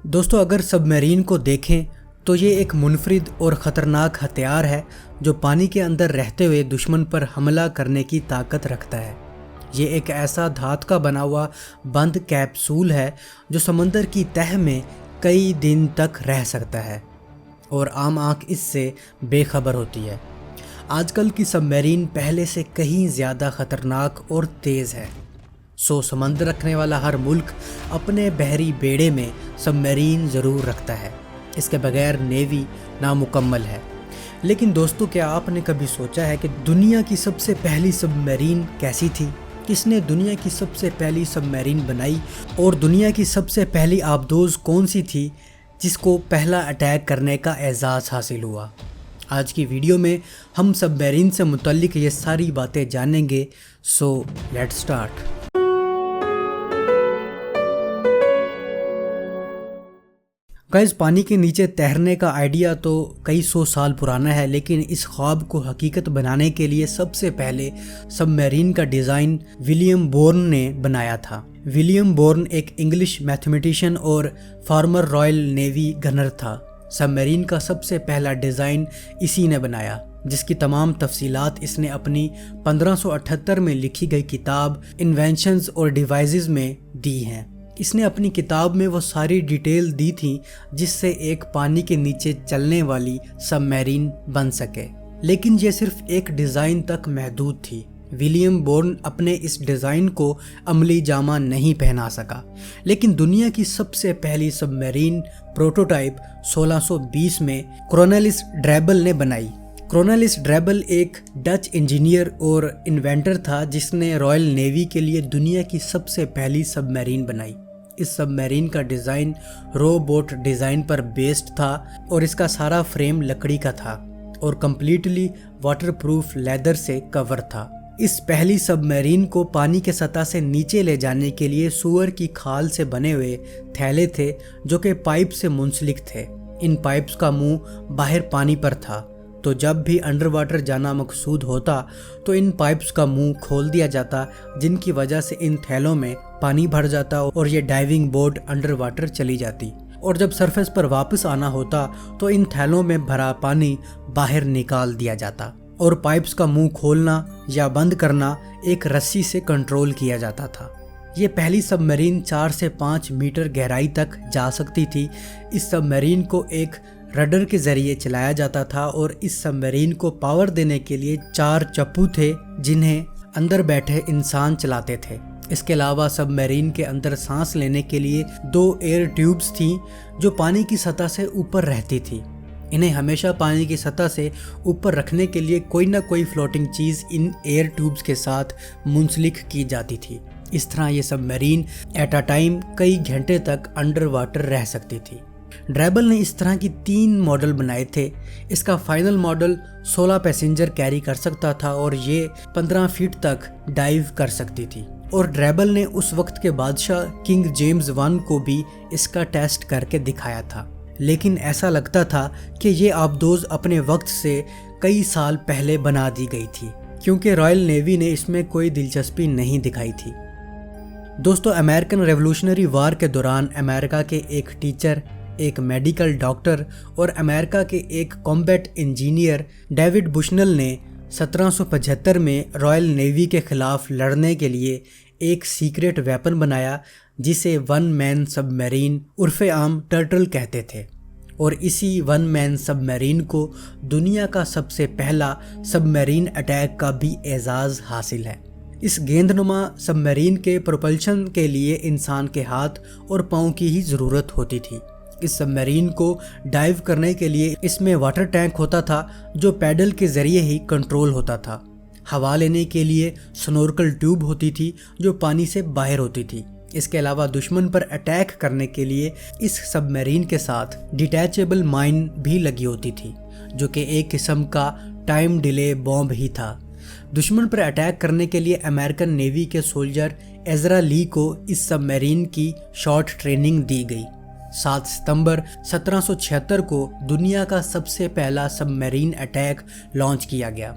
دوستو اگر سب میرین کو دیکھیں تو یہ ایک منفرد اور خطرناک ہتھیار ہے جو پانی کے اندر رہتے ہوئے دشمن پر حملہ کرنے کی طاقت رکھتا ہے۔ یہ ایک ایسا دھات کا بنا ہوا بند کیپسول ہے جو سمندر کی تہہ میں کئی دن تک رہ سکتا ہے اور عام آنکھ اس سے بے خبر ہوتی ہے۔ آج کل کی سب میرین پہلے سے کہیں زیادہ خطرناک اور تیز ہے۔ سمندر رکھنے والا ہر ملک اپنے بحری بیڑے میں سب میرین ضرور رکھتا ہے، اس کے بغیر نیوی نامکمل ہے۔ لیکن دوستو، کیا آپ نے کبھی سوچا ہے کہ دنیا کی سب سے پہلی سب میرین کیسی تھی؟ کس نے دنیا کی سب سے پہلی سب میرین بنائی اور دنیا کی سب سے پہلی آبدوز کون سی تھی جس کو پہلا اٹیک کرنے کا اعزاز حاصل ہوا؟ آج کی ویڈیو میں ہم سب میرین سے متعلق یہ ساری باتیں جانیں گے، لیٹس سٹارٹ۔ گائز، پانی کے نیچے تیرنے کا آئیڈیا تو کئی سو سال پرانا ہے، لیکن اس خواب کو حقیقت بنانے کے لیے سب سے پہلے سب میرین کا ڈیزائن ولیم بورن نے بنایا تھا۔ ولیم بورن ایک انگلش میتھمیٹیشین اور فارمر رائل نیوی گنر تھا۔ سب میرین کا سب سے پہلا ڈیزائن اسی نے بنایا، جس کی تمام تفصیلات اس نے اپنی 1578 میں لکھی گئی کتاب انوینشنز اور ڈیوائزز میں دی ہیں۔ اس نے اپنی کتاب میں وہ ساری ڈیٹیل دی تھی جس سے ایک پانی کے نیچے چلنے والی سب میرین بن سکے، لیکن یہ صرف ایک ڈیزائن تک محدود تھی۔ ولیم بورن اپنے اس ڈیزائن کو عملی جامہ نہیں پہنا سکا، لیکن دنیا کی سب سے پہلی سب میرین پروٹوٹائپ 1620 میں کورنیلس ڈریبل نے بنائی۔ کورنیلس ڈریبل ایک ڈچ انجینئر اور انوینٹر تھا جس نے رائل نیوی کے لیے دنیا کی سب سے پہلی سب میرین بنائی۔ اس سب میرین کا ڈیزائن رو بوٹ ڈیزائن پر بیسڈ تھا اور اس کا سارا فریم لکڑی کا تھا اور کمپلیٹلی واٹر پروف لیدر سے کور تھا۔ اس پہلی سب میرین کو پانی کے سطح سے نیچے لے جانے کے لیے سور کی کھال سے بنے ہوئے تھیلے تھے جو کہ پائپ سے منسلک تھے۔ ان پائپس کا منہ باہر پانی پر تھا، تو جب بھی انڈر واٹر جانا مقصود ہوتا تو ان پائپس کا منہ کھول دیا جاتا، جن کی وجہ سے ان تھیلوں میں پانی بھر جاتا اور یہ ڈائیونگ بوٹ انڈر واٹر چلی جاتی، اور جب سرفیس پر واپس آنا ہوتا تو ان تھیلوں میں بھرا پانی باہر نکال دیا جاتا اور پائپس کا منہ کھولنا یا بند کرنا ایک رسی سے کنٹرول کیا جاتا تھا۔ یہ پہلی سب میرین 4 سے 5 میٹر گہرائی تک جا سکتی تھی۔ اس سب میرین کو ایک رڈر کے ذریعے چلایا جاتا تھا اور اس سب میرین کو پاور دینے کے لیے 4 چپو تھے جنہیں اندر بیٹھے انسان چلاتے تھے۔ اس کے علاوہ سب میرین کے اندر سانس لینے کے لیے 2 ایئر ٹیوبز تھیں جو پانی کی سطح سے اوپر رہتی تھی۔ انہیں ہمیشہ پانی کی سطح سے اوپر رکھنے کے لیے کوئی نہ کوئی فلوٹنگ چیز ان ایئر ٹیوبز کے ساتھ منسلک کی جاتی تھی۔ اس طرح یہ سب میرین ایٹ اے ٹائم کئی گھنٹے تک انڈر واٹر رہ سکتی تھی۔ ڈریبل نے اس طرح کی 3 ماڈل بنائے تھے۔ اس کا فائنل ماڈل 16 پیسنجر کیری کر سکتا تھا اور یہ 15 فٹ تک ڈائیو کر سکتی تھی، اور ڈریبل نے اس وقت کے بادشاہ کنگ جیمز 1 کو بھی اس کا ٹیسٹ کر کے دکھایا تھا، لیکن ایسا لگتا تھا کہ یہ آبدوز اپنے وقت سے کئی سال پہلے بنا دی گئی تھی، کیونکہ رائل نیوی نے اس میں کوئی دلچسپی نہیں دکھائی تھی۔ دوستو، امریکن ریولوشنری وار کے دوران امریکہ کے ایک ٹیچر، ایک میڈیکل ڈاکٹر اور امریکہ کے ایک کمبیٹ انجینئر ڈیوڈ بشنل نے 1775 میں رائل نیوی کے خلاف لڑنے کے لیے ایک سیکریٹ ویپن بنایا جسے 1 مین سب میرین عرف عام ٹرٹل کہتے تھے، اور اسی 1 مین سب میرین کو دنیا کا سب سے پہلا سب میرین اٹیک کا بھی اعزاز حاصل ہے۔ اس گیندنما سب میرین کے پروپلشن کے لیے انسان کے ہاتھ اور پاؤں کی ہی ضرورت ہوتی تھی۔ اس سب میرین کو ڈائیو کرنے کے لیے اس میں واٹر ٹینک ہوتا تھا جو پیڈل کے ذریعے ہی کنٹرول ہوتا تھا۔ ہوا لینے کے لیے سنورکل ٹیوب ہوتی تھی جو پانی سے باہر ہوتی تھی۔ اس کے علاوہ دشمن پر اٹیک کرنے کے لیے اس سب میرین کے ساتھ ڈیٹیچیبل مائن بھی لگی ہوتی تھی، جو کہ ایک قسم کا ٹائم ڈیلے بومب ہی تھا۔ دشمن پر اٹیک کرنے کے لیے امریکن نیوی کے سولجر ایزرا لی کو اس سب میرین کی شارٹ ٹریننگ دی گئی۔ 7 ستمبر 1776 کو دنیا کا سب سے پہلا سب میرین اٹیک لانچ کیا گیا۔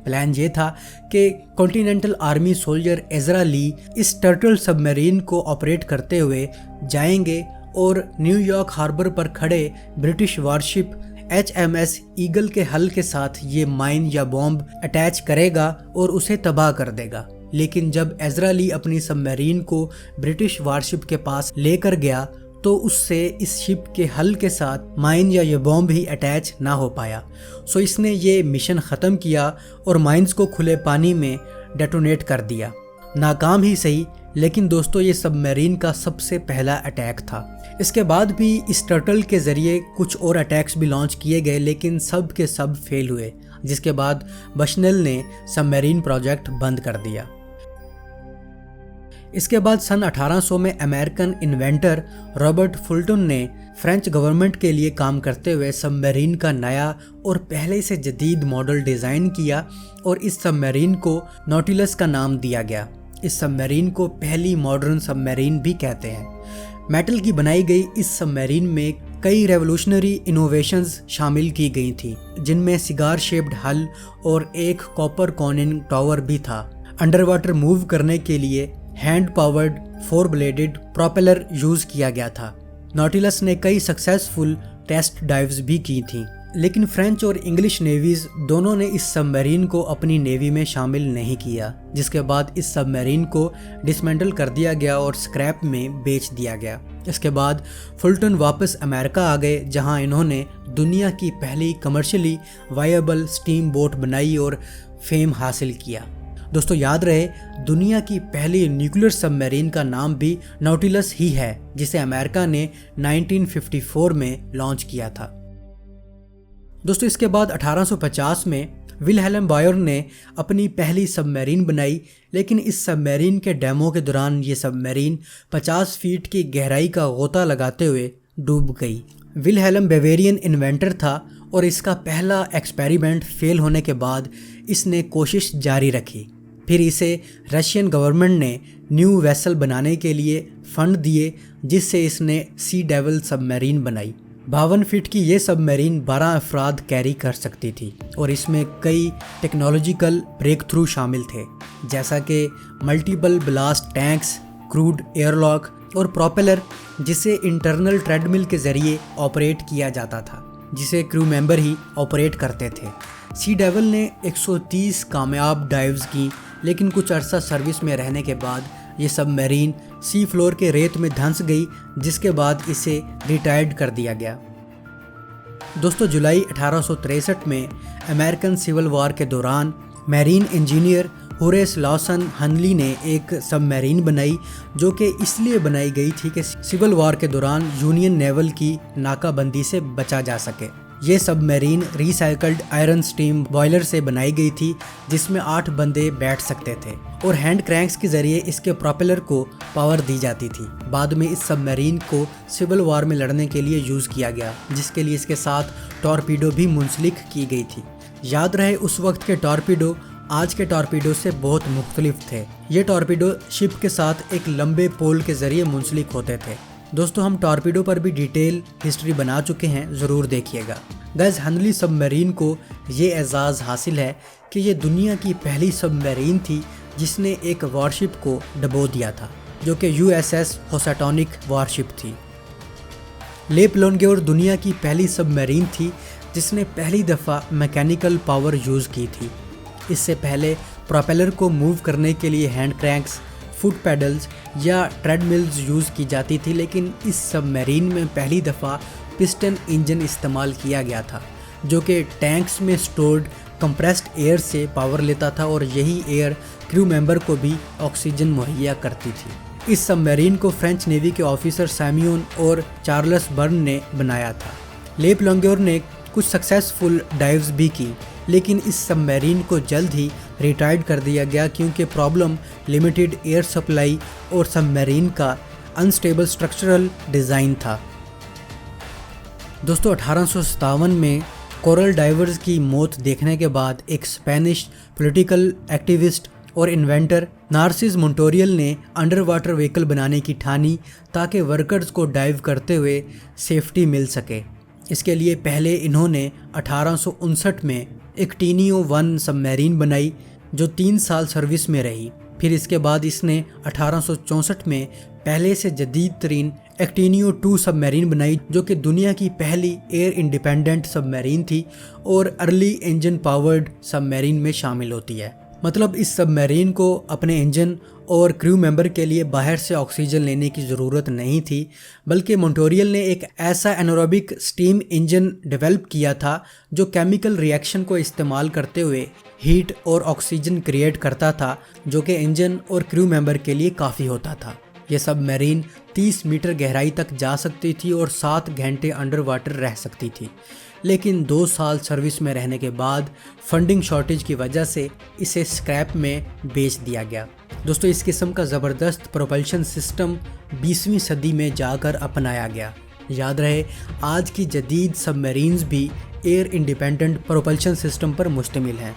प्लान ये था कि कॉन्टिनेंटल आर्मी सोल्जर एजरा ली इस टर्टल सबमरीन को ऑपरेट करते हुए जाएंगे और न्यूयॉर्क हार्बर पर खड़े ब्रिटिश वारशिप HMS ईगल के हल के साथ ये माइन या बॉम्ब अटैच करेगा और उसे तबाह कर देगा। लेकिन जब एजरा ली अपनी सबमरीन को ब्रिटिश वारशिप के पास लेकर गया तो उससे इस शिप के हल के साथ माइन या ये बॉम्ब ही अटैच ना हो पाया। सो इसने ये मिशन ख़त्म किया और माइंस को खुले पानी में डेटोनेट कर दिया। नाकाम ही सही, लेकिन दोस्तों ये सबमरीन का सबसे पहला अटैक था। इसके बाद भी इस टर्टल के ज़रिए कुछ और अटैक्स भी लॉन्च किए गए, लेकिन सब के सब फेल हुए, जिसके बाद बशनेल ने सबमरीन प्रोजेक्ट बंद कर दिया। इसके बाद सन 1800 में अमेरिकन इन्वेंटर रॉबर्ट फुल्टन ने फ्रेंच गवर्नमेंट के लिए काम करते हुए सबमरीन का नया और पहले से जदीद मॉडल डिज़ाइन किया और इस सबमरीन को नॉटिलस का नाम दिया गया। इस सबमरीन को पहली मॉडर्न सबमरीन भी कहते हैं। मेटल की बनाई गई इस सबमरीन में कई रेवोल्यूशनरी इनोवेशंस शामिल की गई थी, जिनमें सिगार शेप्ड हल और एक कॉपर कॉनिंग टावर भी था। अंडर वाटर मूव करने के लिए hand powered 4 blooded propeller use किया गया था। नॉटिलस ने कई सक्सेसफुल टेस्ट डाइव्स भी की थी, लेकिन फ्रेंच और इंग्लिश नेवीज दोनों ने इस सबमरीन को अपनी नेवी में शामिल नहीं किया, जिसके बाद इस सबमरीन को डिसमेंटल कर दिया गया और स्क्रैप में बेच दिया गया। इसके बाद फुल्टन वापस अमेरिका आ गए, जहां इन्होंने दुनिया की पहली कमर्शियली वायबल स्टीम बोट बनाई और फेम हासिल किया। दोस्तों याद रहे, दुनिया की पहली न्यूक्लियर सबमरीन का नाम भी नॉटिलस ही है, जिसे अमेरिका ने 1954 में लॉन्च किया था। दोस्तों इसके बाद 1850 में विल्हेल्म बॉयर ने अपनी पहली सबमरीन बनाई, लेकिन इस सबमरीन के डेमो के दौरान ये सबमरीन 50 फीट की गहराई का गोता लगाते हुए डूब गई। विल्हेल्म बावेरियन इन्वेंटर था और इसका पहला एक्सपेरिमेंट फेल होने के बाद इसने कोशिश जारी रखी। फिर इसे रशियन गवर्नमेंट ने न्यू वेसल बनाने के लिए फंड दिए, जिससे इसने सी डेविल सबमरीन बनाई। 52 फीट की ये सबमरीन 12 अफराद कैरी कर सकती थी और इसमें कई टेक्नोलॉजिकल ब्रेक थ्रू शामिल थे, जैसा कि multiple blast tanks, crude airlock और प्रोपेलर, जिसे इंटरनल ट्रेडमिल के ज़रिए ऑपरेट किया जाता था, जिसे क्रू मेंबर ही ऑपरेट करते थे। सी डेविल ने 130 कामयाब डाइव्स की, लेकिन कुछ अरसा सर्विस में रहने के बाद ये सबमरीन सी फ्लोर के रेत में धंस गई, जिसके बाद इसे रिटायर्ड कर दिया गया। दोस्तों जुलाई 1863 में अमेरिकन सिविल वॉर के दौरान marine engineer Horace Lawson Hunli ने एक सबमरीन बनाई, जो कि इसलिए बनाई गई थी कि सिविल वॉर के दौरान यूनियन नेवल की नाकाबंदी से बचा जा सके। ये submarine recycled iron steam boiler से बनाई गई थी, जिसमें 8 बंदे बैठ सकते थे और हैंड क्रैंक्स के जरिए इसके प्रोपेलर को पावर दी जाती थी। बाद में इस सबमरीन को सिविल वॉर में लड़ने के लिए यूज़ किया गया, जिसके लिए इसके साथ टॉर्पीडो भी मुंसलिक की गई थी। याद रहे, उस वक्त के टॉर्पीडो आज के टॉर्पीडो से बहुत मुख्तलिफ थे। ये टॉर्पीडो शिप के साथ एक लंबे पोल के जरिए मुंसलिक होते थे। दोस्तों हम टॉर्पीडो पर भी डिटेल हिस्ट्री बना चुके हैं, ज़रूर देखिएगा। गाइस, हनली सबमरीन को ये एजाज़ हासिल है कि ये दुनिया की पहली सबमरीन थी जिसने एक वॉरशिप को डबो दिया था, जो कि USS होसाटोनिक वॉरशिप थी। ले प्लोनगेओर दुनिया की पहली सबमरीन थी जिसने पहली दफ़ा मैकेनिकल पावर यूज़ की थी। इससे पहले प्रोपेलर को मूव करने के लिए हैंड क्रैंक्स, फुट पैडल्स या ट्रेडमिल्स यूज़ की जाती थी, लेकिन इस सबमरीन में पहली दफ़ा पिस्टन इंजन इस्तेमाल किया गया था, जो कि टैंक्स में स्टोर्ड कंप्रेस्ड एयर से पावर लेता था और यही एयर क्रू मेंबर को भी ऑक्सीजन मुहैया करती थी। इस सबमरीन को फ्रेंच नेवी के ऑफिसर सैम्यून और चार्ल्स बर्न ने बनाया था। ले प्लोनगेओर ने कुछ सक्सेसफुल डाइव्स भी की, लेकिन इस सबमरीन को जल्द ही रिटायर्ड कर दिया गया क्योंकि प्रॉब्लम लिमिटेड एयर सप्लाई और सबमरीन का अनस्टेबल स्ट्रक्चरल डिज़ाइन था। दोस्तों 1857 में कोरल डाइवर्स की मौत देखने के बाद एक स्पेनिश पॉलिटिकल एक्टिविस्ट और इन्वेंटर नार्सिस मोंटोरियल ने अंडर वाटर व्हीकल बनाने की ठानी ताकि वर्कर्स को डाइव करते हुए सेफ्टी मिल सके। इसके लिए पहले इन्होंने 1859 में एक्टिनियो 1 सबमरीन बनाई जो 3 साल सर्विस में रही। फिर इसके बाद इसने 1864 में पहले से जदीद तरीन एक्टिनियो 2 सबमरीन बनाई जो कि दुनिया की पहली एयर इंडिपेंडेंट सबमरीन थी और अर्ली इंजन पावर्ड सबमरीन में शामिल होती है। मतलब इस सबमरीन को अपने इंजन और क्रू मेंबर के लिए बाहर से ऑक्सीजन लेने की ज़रूरत नहीं थी, बल्कि मॉन्ट्रियल ने एक ऐसा एनारोबिक स्टीम इंजन डेवलप किया था जो केमिकल रिएक्शन को इस्तेमाल करते हुए हीट और ऑक्सीजन क्रिएट करता था, जो कि इंजन और क्रू मेंबर के लिए काफ़ी होता था। यह सबमरीन 30 मीटर गहराई तक जा सकती थी और 7 घंटे अंडर वाटर रह सकती थी, लेकिन 2 साल सर्विस में रहने के बाद फंडिंग शॉर्टेज की वजह से इसे स्क्रैप में बेच दिया गया। दोस्तों, इस किस्म का ज़बरदस्त प्रोपल्शन सिस्टम 20वीं सदी में जाकर अपनाया गया। याद रहे, आज की जदीद सबमरीन्स भी एयर इंडिपेंडेंट प्रोपल्शन सिस्टम पर मुश्तमिल हैं।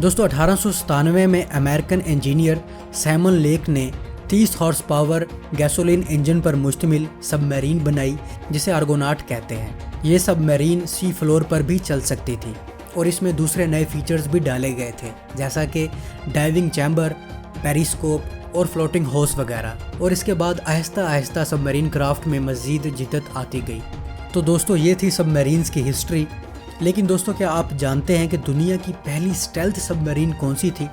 दोस्तों, 1897 में अमेरिकन इंजीनियर सैमुअल लेक ने 30 हॉर्स पावर गैसोलीन इंजन पर मुश्तमिल सबमरीन बनाई जिसे आर्गोनाट कहते हैं। ये सबमरीन सी फ्लोर पर भी चल सकती थी और इसमें दूसरे नए फीचर्स भी डाले गए थे, जैसा कि डाइविंग चैम्बर, पेरिस्कोप और फ्लोटिंग होस वगैरह। और इसके बाद आहिस्ता आहिस्ता सबमरीन क्राफ्ट में मज़ीद जिद्दत आती गई। तो दोस्तों, ये थी सबमरीन्स की हिस्ट्री। लेकिन दोस्तों, क्या आप जानते हैं कि दुनिया की पहली स्टेल्थ सबमरीन कौन सी थी?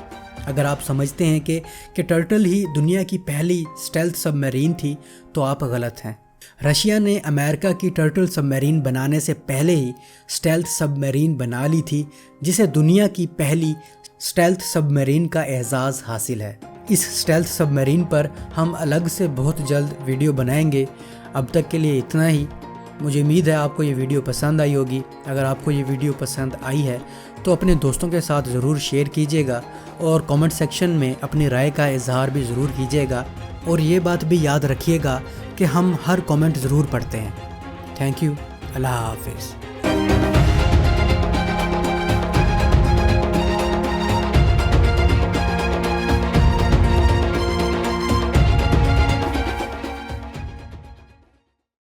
अगर आप समझते हैं कि टर्टल ही दुनिया की पहली स्टेल्थ सबमरीन थी तो आप गलत हैं। रशिया ने अमेरिका की टर्टल सबमरीन बनाने से पहले ही स्टेल्थ सबमरीन बना ली थी, जिसे दुनिया की पहली स्टेल्थ सबमरीन का एजाज़ हासिल है। इस स्टेल्थ सबमरीन पर हम अलग से बहुत जल्द वीडियो बनाएंगे। अब तक के लिए इतना ही। मुझे उम्मीद है आपको ये वीडियो पसंद आई होगी। अगर आपको ये वीडियो पसंद आई है तो अपने दोस्तों के साथ ज़रूर शेयर कीजिएगा और कमेंट सेक्शन में अपनी राय का इजहार भी ज़रूर कीजिएगा। और ये बात भी याद रखिएगा कि हम हर कमेंट ज़रूर पढ़ते हैं। Thank you. अल्लाह हाफिज़।